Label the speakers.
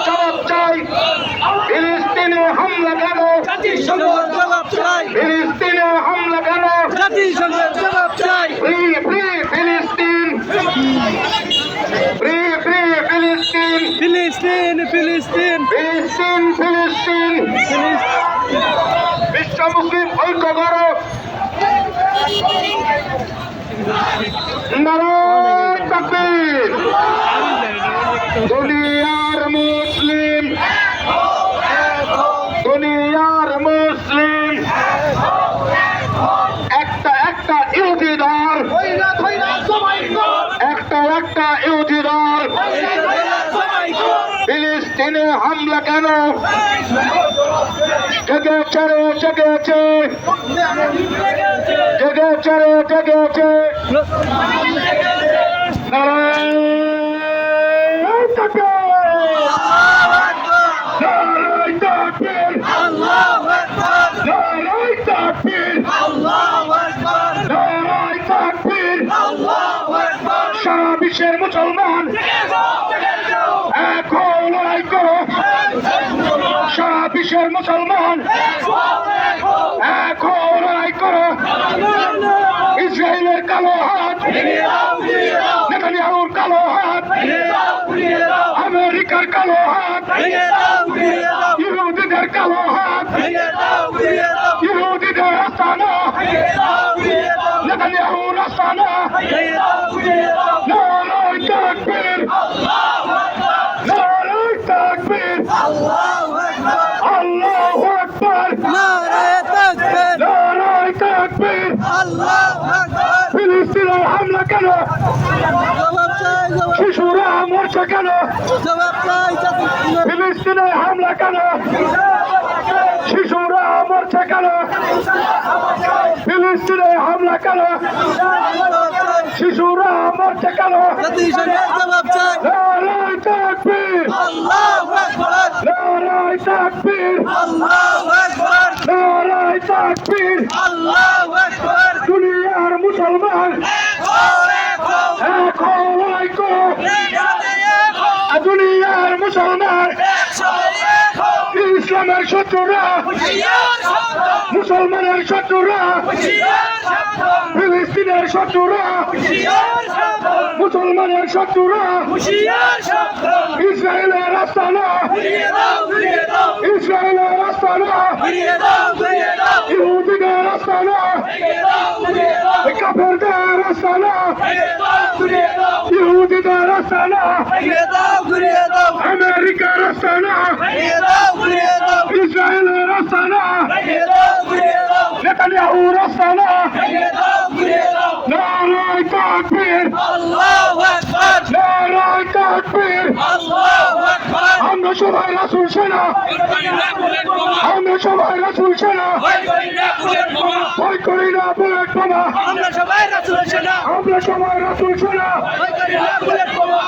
Speaker 1: জবাব চাই। ফিলিস্তিনে হামলা কেন?
Speaker 2: জাতিসংঘের জবাব চাই।
Speaker 1: ফিলিস্তিনে হামলা কেন?
Speaker 2: জাতিসংঘের জবাব চাই।
Speaker 1: ফ্রি ফ্রি ফিলিস্তিন, ফ্রি ফ্রি ফিলিস্তিন,
Speaker 2: ফিলিস্তিন ফিলিস্তিন
Speaker 1: ফিলিস্তিন ফিলিস্তিন। বিশ্ব মুসলিম ঐক্য করো। নারায়ে তাকবীর। দুনিয়ার মুসলিম, দুনিয়ার মুসলিম, একটা একটা ইহুদি দল, একটা একটা ইহুদি দল। ফিলিস্তিনে হামলা কেন? জেগেছে রে জেগেছে, জেগেছে রে জেগেছে। নারায়ে তাকবীর, নারায়ে তাকবীর, নারায়ে তাকবীর, নারায়ে তাকবীর। সারা বিশ্বের মুসলমান এক হও, লড়াই করো। সারা বিশ্বের মুসলমান এক হও, লড়াই করো। ইসরায়েলের কালো হাত, নেতানিয়াহুর কালো হাত, আমেরিকার কালো হাত, ইহুদিদের কালো হাত, ইহুদিদের আস্তানা, নেতানিয়াহুর আস্তানা। নারায়ে তাকবীর, নারায়ে তাকবীর, আল্লাহু আকবার,
Speaker 2: নারায়ে তাকবীর,
Speaker 1: নারায়ে তাকবীর।
Speaker 2: আল্লাহু আকবার।
Speaker 1: ফিলিস্তিনে হামলা কেন?
Speaker 2: জবাব চাই,
Speaker 1: শিশুরা মরছে কেন?
Speaker 2: জবাব চাই।
Speaker 1: ফিলিস্তিনে হামলা কেন? শিশুরা মরছে কেন? ফিলিস্তিনে হামলা কেন? শিশুরা মরছে কেন?
Speaker 2: জাতিসংঘের জবাব চাই।
Speaker 1: নারায়ে তাকবীর,
Speaker 2: আল্লাহু আকবার,
Speaker 1: নারায়ে তাকবীর,
Speaker 2: আল্লাহু আকবার,
Speaker 1: নারায়ে তাকবীর।
Speaker 2: আল্লাহু আকবার।
Speaker 1: দুনিয়ার মুসলমান এক হও, লড়াই করো। দুনিয়ার মুসলমান ইসলামের শত্রুরা, মুসলমানের শত্রুরা, ফিলিস্তিনের শত্রুরা, মুসলমানের শত্রুরা, ইসরায়েলের আস্তানা, ইসরায়েলের আস্তানা, ইহুদিদের আস্তানা, কাফেরদের আস্তানা, ইহুদিদের আস্তানা, আমেরিকার আস্তানা, ইসরায়েলের আস্তানা, নেতানিয়াহুর আস্তানা। নারায়ে তাকবীর,
Speaker 2: আল্লাহু আকবার,
Speaker 1: নারায়ে তাকবীর।
Speaker 2: আল্লাহু আকবার।
Speaker 1: আমরা সবাই রাসূল সেনা, আমরা সবাই রাসূল সেনা। ভয় করি না বুলেট বোমা,
Speaker 2: আমরা সবাই রাসূলের সেনা।
Speaker 1: আমরা সবাই রাসূল সেনা।
Speaker 2: ভয় করি না বুলেট বোমা।